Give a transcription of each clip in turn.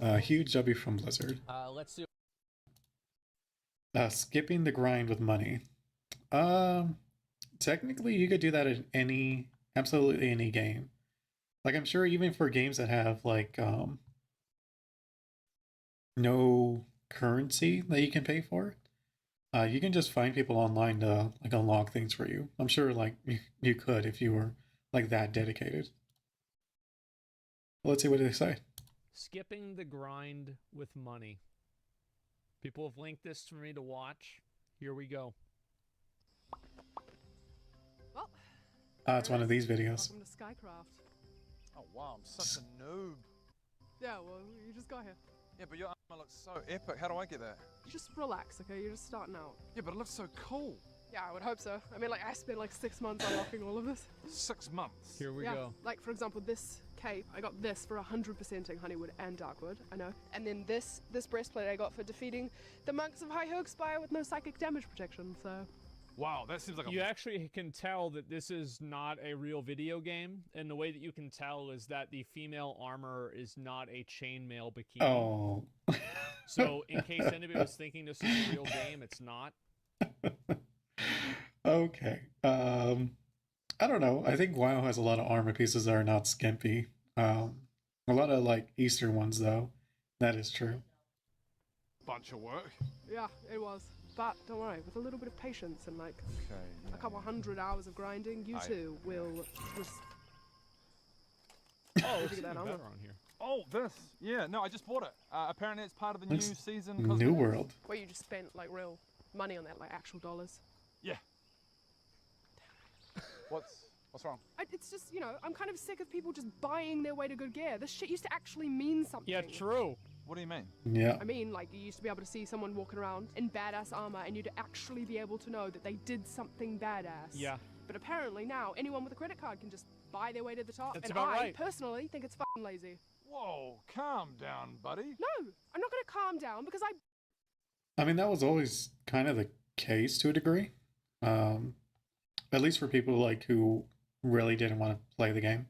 Huge W from Blizzard. Let's see. Skipping the grind with money. Um, Technically, you could do that in absolutely any game. Like, I'm sure even for games that have like no currency that you can pay for, you can just find people online to like unlock things for you. I'm sure like you could if you were like that dedicated. Let's see what they say. Skipping the grind with money. People have linked this for me to watch. Here we go. Well, It's one of these videos. welcome to Skycraft. Oh wow, I'm such a noob. Yeah, well, you just got here. Yeah, but your armor looks so epic. How do I get that? Just relax, okay? You're just starting out. Yeah, but it looks so cool. Yeah, I would hope so. I mean, like, I spent like 6 months unlocking all of this. 6 months. Here we yeah, go. like, for example, this cape, I got this for 100%ing Honeywood and Darkwood, I know. And then this breastplate I got for defeating the monks of High Hoogspire with no psychic damage protection, so... Wow, that seems like a... You actually can tell that this is not a real video game, and the way that you can tell is that the female armor is not a chainmail bikini. Oh. So, in case anybody was thinking this is a real game, it's not. Okay. I don't know. I think WoW has a lot of armor pieces that are not skimpy. A lot of like Eastern ones though. That is true. bunch of work. Yeah, it was. But don't worry, with a little bit of patience and like Okay. a couple 100 hours of grinding, you too will just... Oh, Where'd it's you get that even armor? better on here. Oh, this. Yeah, no, I just bought it. Apparently it's part of the new Looks season. New cosmetics. World. Where you just spent like real money on that, like actual dollars. Yeah. What's wrong? It's just, you know, I'm kind of sick of people just buying their way to good gear. This shit used to actually mean something. Yeah, true. What do you mean? Yeah. I mean, like, you used to be able to see someone walking around in badass armor and you'd actually be able to know that they did something badass. Yeah. But apparently now, anyone with a credit card can just buy their way to the top. That's and about I, right. personally, think it's fucking lazy. Whoa, calm down, buddy. No, I'm not gonna calm down because I mean, that was always kind of the case to a degree. At least for people like who really didn't want to play the game.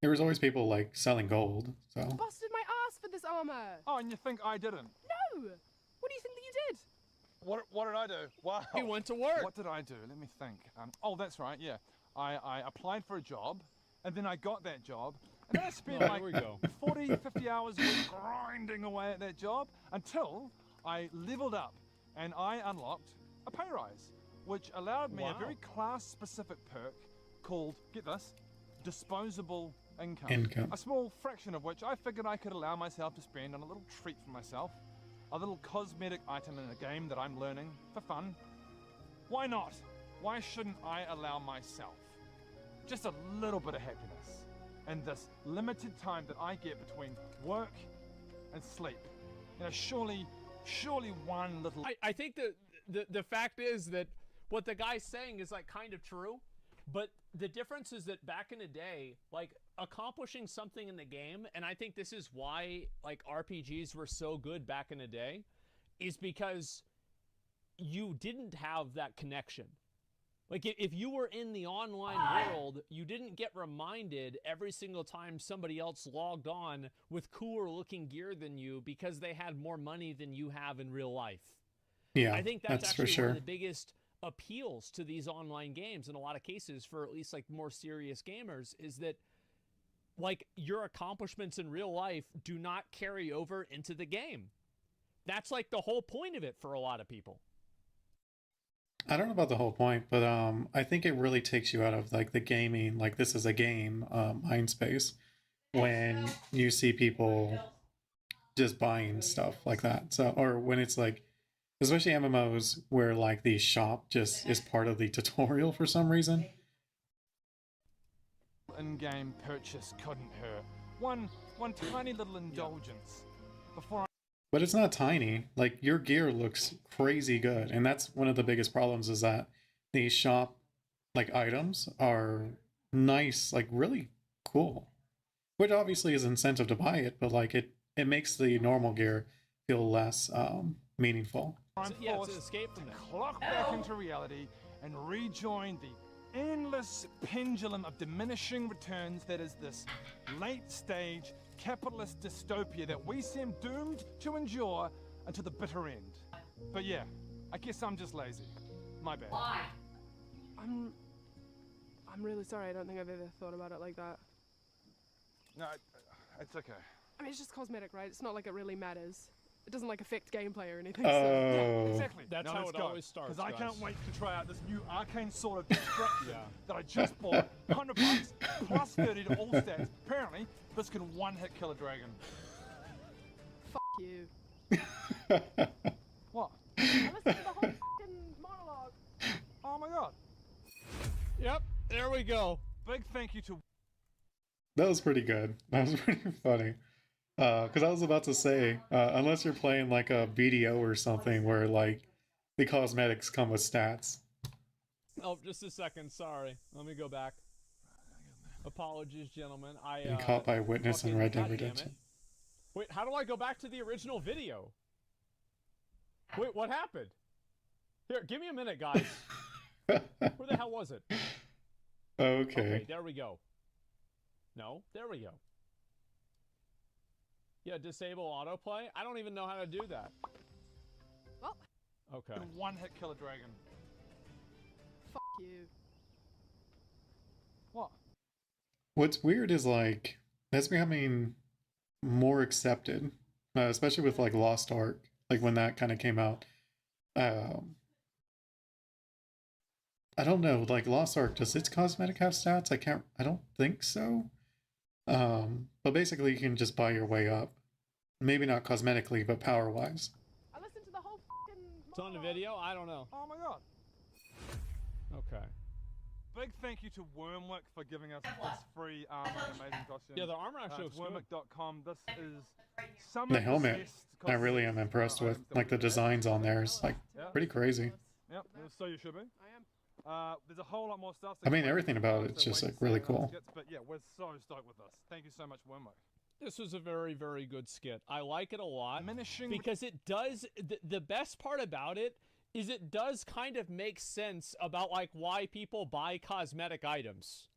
There was always people like selling gold, so. busted my ass for this armor. Oh, and you think I didn't? No! What do you think that you did? What did I do? Wow. He went to work. What did I do? Let me think. Oh, that's right, yeah. I applied for a job, and then I got that job, and then I spent Oh, like here we go. 40, 50 hours a week grinding away at that job until I leveled up and I unlocked a pay rise, which allowed me Wow. a very class-specific perk called, get this, disposable income. Income. A small fraction of which I figured I could allow myself to spend on a little treat for myself, a little cosmetic item in a game that I'm learning for fun. Why not? Why shouldn't I allow myself just a little bit of happiness in this limited time that I get between work and sleep? You know, surely one little... I think the fact is that what the guy's saying is like kind of true, but the difference is that back in the day, like accomplishing something in the game, and I think this is why like RPGs were so good back in the day, is because you didn't have that connection. Like if you were in the online world, you didn't get reminded every single time somebody else logged on with cooler looking gear than you because they had more money than you have in real life. Yeah, I think that's for actually sure. one of the biggest appeals to these online games in a lot of cases for at least like more serious gamers is that like your accomplishments in real life do not carry over into the game. That's like the whole point of it for a lot of people. I don't know about the whole point, but I think it really takes you out of like the gaming, like this is a game mind space when you see people just buying stuff like that. So, or when it's like, especially MMOs where like the shop just is part of the tutorial for some reason. in-game purchase couldn't hurt. One tiny little indulgence before But it's not tiny. Like your gear looks crazy good, and that's one of the biggest problems is that the shop like items are nice, like really cool. Which obviously is incentive to buy it, but like it makes the normal gear feel less meaningful. I'm Yeah, it's forced an escape from to that. clock back into reality and rejoin the endless pendulum of diminishing returns that is this late stage capitalist dystopia that we seem doomed to endure until the bitter end. But yeah, I guess I'm just lazy. My bad. I'm really sorry. I don't think I've ever thought about it like that. No, it's okay. I mean, it's just cosmetic, right? It's not like it really matters. It doesn't like affect gameplay or anything. Oh. Exactly. That's now how let's it go, always starts, because I guys. can't wait to try out this new arcane sword of destruction that I just bought. $100 plus 30 to all stats. Apparently, this can one-hit kill a dragon. Fuck you. What? I listened to the whole fucking monologue. Oh my god. Yep, there we go. Big thank you to That was pretty good. That was pretty funny. Because I was about to say, unless you're playing like a BDO or something where like the cosmetics come with stats. Oh, just a second. Sorry. Let me go back. Apologies, gentlemen. Being caught by a witness in fucking- Red Dead God damn it. Redemption. Wait, how do I go back to the original video? Wait, what happened? Here, give me a minute, guys. Where the hell was it? Okay. There we go. No, there we go. Yeah, disable autoplay? I don't even know how to do that. Well, Okay. one-hit kill a dragon. fuck you. What? What's weird is like that's becoming more accepted, especially with like Lost Ark, like when that kind of came out. I don't know, like Lost Ark, does its cosmetic have stats? I don't think so. But basically you can just buy your way up. Maybe not cosmetically, but power wise. I listened to the whole fucking It's on the monologue. video? I don't know. Oh my god. Okay. Big thank you to Wormwick for giving us this free armor and amazing costume. Yeah, the armor actually looks good. Wormwick.com. This is some The of helmet, best I really am cosmetics, impressed with. items that Like the we've had. designs on there is like Yeah. pretty crazy. Yep, so you should be. I am. There's a whole lot more stuff. I mean, everything about it's just like really cool. But yeah, we're so stoked with this. Thank you so much, Wormwick. This was a very, very good skit. I like it a lot Diminishing because it does. The best part about it is it does kind of make sense about like why people buy cosmetic items.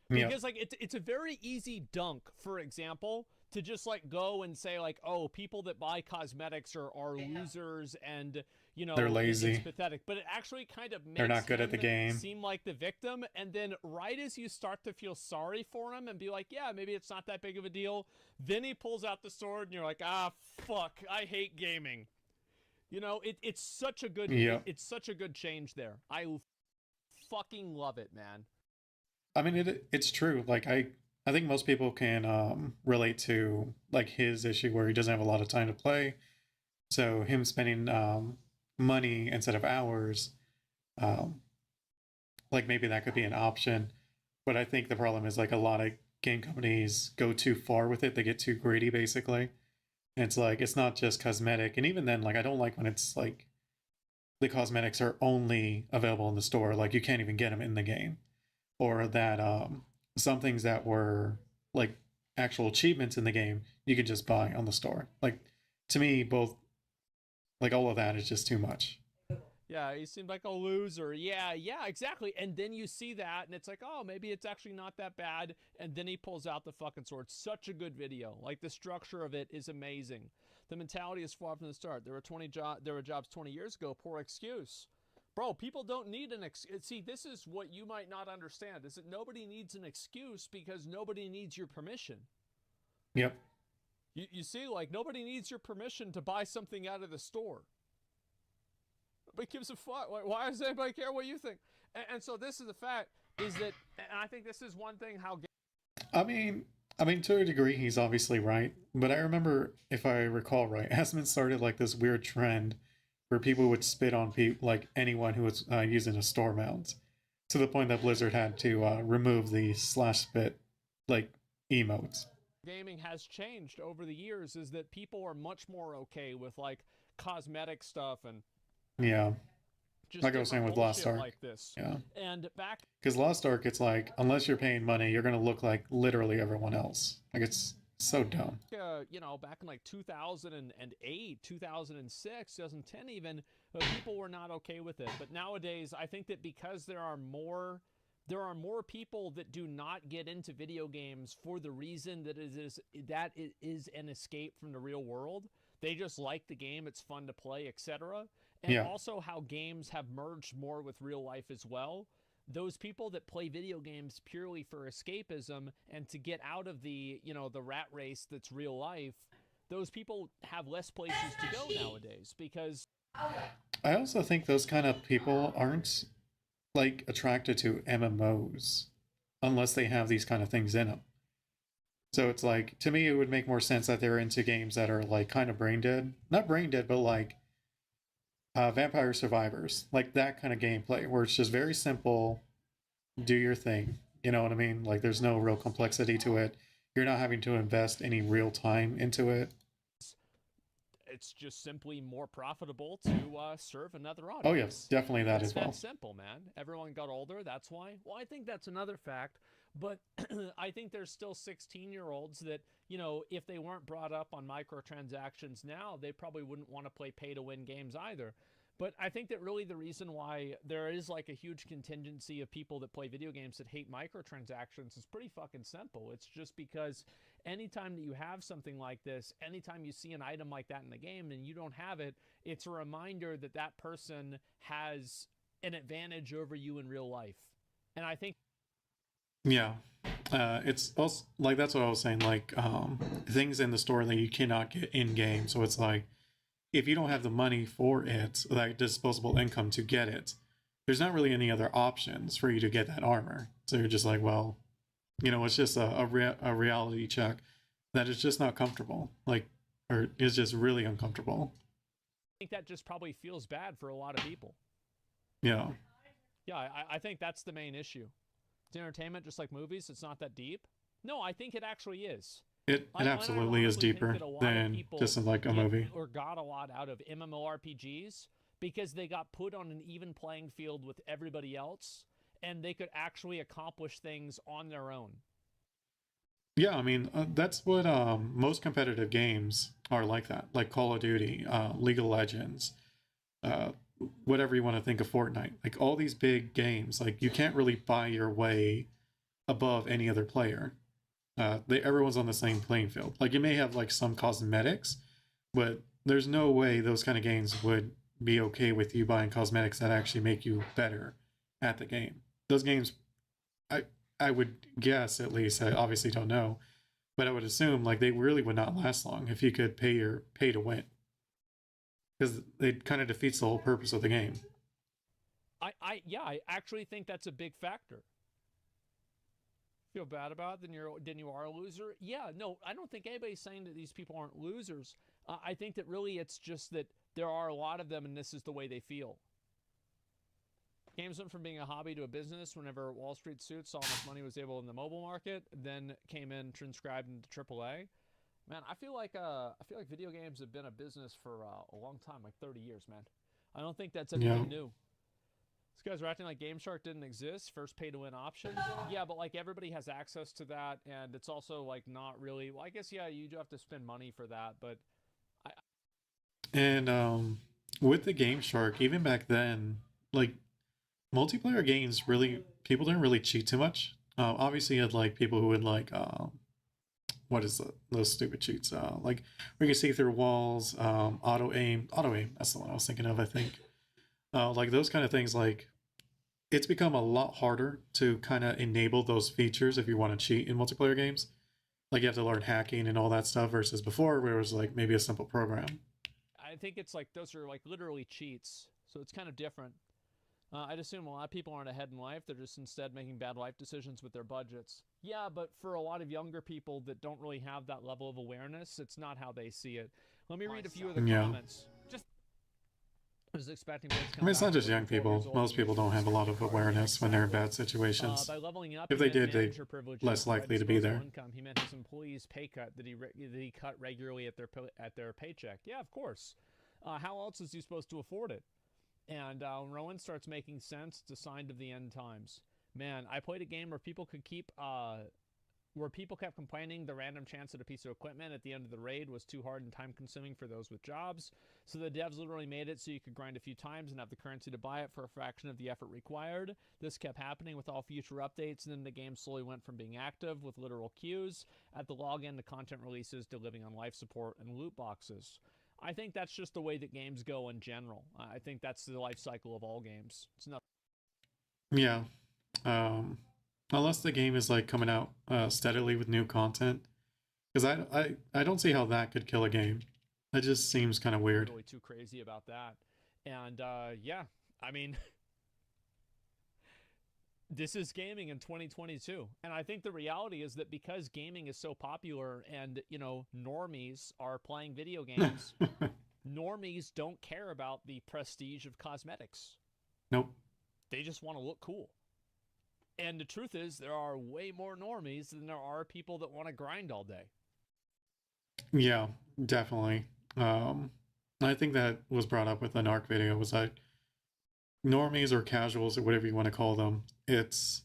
Yeah. Because like it's a very easy dunk, for example, to just like go and say like, oh, people that buy cosmetics are losers and you know They're lazy. It's pathetic. But it actually kind of makes They're not good at the him game. seem like the victim, and then right as you start to feel sorry for him and be like, yeah, maybe it's not that big of a deal, then he pulls out the sword and you're like, ah, fuck, I hate gaming. You know, it's such a good Yeah. it's such a good change there. I fucking love it, man. I mean, it's true. Like I think most people can relate to like his issue where he doesn't have a lot of time to play. So him spending money instead of hours, like maybe that could be an option. But I think the problem is like a lot of game companies go too far with it. They get too greedy, basically. And it's like it's not just cosmetic. And even then, like I don't like when it's like the cosmetics are only available in the store. Like you can't even get them in the game. Or that some things that were like actual achievements in the game you could just buy on the store. Like to me, both like all of that is just too much. Yeah, he seemed like a loser. Yeah, exactly. And then you see that, and it's like, oh, maybe it's actually not that bad. And then he pulls out the fucking sword. Such a good video. Like, the structure of it is amazing. The mentality is far from the start. There were jobs 20 years ago. Poor excuse. Bro, people don't need an excuse. See, this is what you might not understand, is that nobody needs an excuse because nobody needs your permission. Yep. You see, like, nobody needs your permission to buy something out of the store. Nobody gives a fuck. Why does anybody care what you think? And so this is the fact, is that, and I think this is one thing how... I mean, to a degree, he's obviously right. But I remember, if I recall right, Asmon started like this weird trend where people would spit on people, like anyone who was using a store mount, to the point that Blizzard had to remove the /spit like emotes. Gaming has changed over the years is that people are much more okay with like cosmetic stuff and Yeah. just Like I was saying with Lost bullshit Ark. like this. Yeah. And back Because Lost Ark, it's like, unless you're paying money, you're going to look like literally everyone else. Like, it's so dumb. you know, back in like 2008, 2006, 2010 even, people were not okay with it. But nowadays, I think that because there are more there are more people that do not get into video games for the reason that it is an escape from the real world. They just like the game, it's fun to play, etc. And Yeah. also how games have merged more with real life as well. Those people that play video games purely for escapism and to get out of the, you know, the rat race that's real life, those people have less places to go nowadays because I also think those kind of people aren't like attracted to MMOs unless they have these kind of things in them. So it's like, to me, it would make more sense that they're into games that are like kind of brain dead. Not brain dead, but like Vampire Survivors, like that kind of gameplay where it's just very simple, do your thing. You know what I mean? Like there's no real complexity to it. You're not having to invest any real time into it. it's just simply more profitable to serve another audience. Oh yes, definitely that as well. That's simple, man. Everyone got older, that's why. Well, I think that's another fact, but I think there's still 16-year-olds that, you know, if they weren't brought up on microtransactions now, they probably wouldn't want to play pay-to-win games either. But I think that really the reason why there is like a huge contingency of people that play video games that hate microtransactions is pretty fucking simple. It's just because anytime that you have something like this, anytime you see an item like that in the game and you don't have it, it's a reminder that that person has an advantage over you in real life. And I think Yeah. It's also like that's what I was saying, like things in the store that you cannot get in game. So it's like if you don't have the money for it, like disposable income to get it, there's not really any other options for you to get that armor. So you're just like, well, you know, it's just a reality check that is just not comfortable, like, or is just really uncomfortable. that just probably feels bad for a lot of people. Yeah. Yeah, I think that's the main issue. It's entertainment just like movies. It's not that deep. No, I think it actually is. It absolutely is deeper than just like a movie. Or got a lot out of MMORPGs because they got put on an even playing field with everybody else and they could actually accomplish things on their own. Yeah, I mean, that's what most competitive games are like that. Like Call of Duty, League of Legends, whatever you want to think of, Fortnite. Like all these big games, like you can't really buy your way above any other player. Everyone's on the same playing field. Like you may have like some cosmetics, but there's no way those kind of games would be okay with you buying cosmetics that actually make you better at the game. Those games, I would guess, at least, I obviously don't know, but I would assume like they really would not last long if you could pay to win, because it kind of defeats the whole purpose of the game. Yeah, I actually think that's a big factor. Feel bad about it, then you are a loser. Yeah, no, I don't think anybody's saying that these people aren't losers. I think that really it's just that there are a lot of them and this is the way they feel. Games went from being a hobby to a business whenever Wall Street Suits saw how much money was able in the mobile market, then came in transcribed into AAA. Man, I feel like video games have been a business for a long time, like 30 years, man. I don't think that's anything new. These guys are acting like Game Shark didn't exist. First pay-to-win option. Yeah, but like everybody has access to that, and it's also like not really. Well, I guess yeah, you do have to spend money for that, but. And with the Game Shark, even back then, like multiplayer games, really people didn't really cheat too much. Obviously, you had like people who would like what is those stupid cheats? Like we can see through walls, auto aim. That's the one I was thinking of, I think. Like those kind of things, like it's become a lot harder to kind of enable those features if you want to cheat in multiplayer games. Like you have to learn hacking and all that stuff versus before where it was like maybe a simple program. I think it's like those are like literally cheats, so it's kind of different. I'd assume a lot of people aren't ahead in life. They're just instead making bad life decisions with their budgets. Yeah, but for a lot of younger people that don't really have that level of awareness, it's not how they see it. Let me read a few of the comments. I was expecting I mean, it's not just young people. Most people don't have a lot of awareness when they're in bad situations. By leveling up, if they did, they're less likely to be there. Income. He meant his employees' pay cut that he cut regularly at their paycheck. Yeah, of course. How else is he supposed to afford it? And when Rowan starts making sense, it's a sign of the end times. Man, I played a game where people could keep where people kept complaining the random chance at a piece of equipment at the end of the raid was too hard and time consuming for those with jobs. So the devs literally made it so you could grind a few times and have the currency to buy it for a fraction of the effort required. This kept happening with all future updates, and then the game slowly went from being active with literal queues at the login to content releases to living on life support and loot boxes. I think that's just the way that games go in general. I think that's the life cycle of all games. It's not. Yeah. Unless the game is like coming out steadily with new content, because I don't see how that could kill a game. That just seems kind of weird. Really too crazy about that. And yeah, I mean, this is gaming in 2022. And I think the reality is that because gaming is so popular and, you know, normies are playing video games, normies don't care about the prestige of cosmetics. Nope. They just want to look cool. And the truth is, there are way more normies than there are people that want to grind all day. Yeah, definitely. I think that was brought up with an ARC video, was that normies or casuals or whatever you want to call them, it's,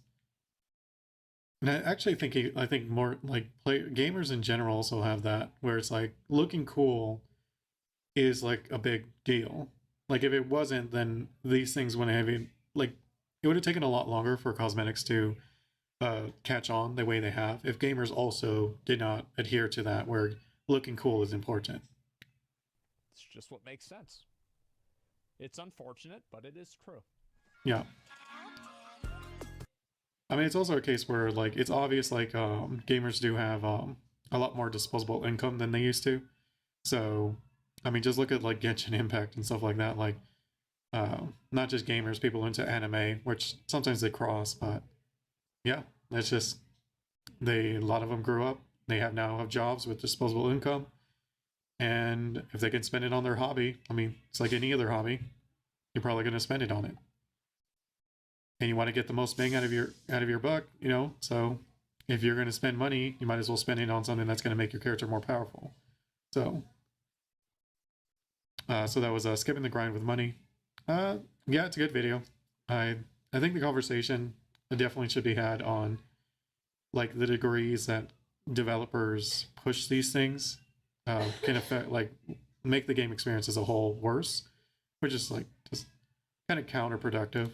and I actually think I think more like gamers in general also have that, where it's like looking cool is like a big deal. Like if it wasn't, then these things wouldn't have even, like, it would have taken a lot longer for cosmetics to catch on the way they have if gamers also did not adhere to that, where looking cool is important. It's just what makes sense. It's unfortunate, but it is true. Yeah. I mean, it's also a case where, like, it's obvious, like, gamers do have a lot more disposable income than they used to. So, I mean, just look at, like, Genshin Impact and stuff like that. Like, not just gamers, people into anime, which sometimes they cross, but yeah, that's just, a lot of them grew up. They now have jobs with disposable income. And if they can spend it on their hobby, I mean, it's like any other hobby, you're probably going to spend it on it. And you want to get the most bang out of your buck, you know? So if you're going to spend money, you might as well spend it on something that's going to make your character more powerful. So, so that was skipping the grind with money. Yeah, it's a good video. I think the conversation definitely should be had on, like, the degrees that developers push these things can affect, like, make the game experience as a whole worse, which is like just kind of counterproductive.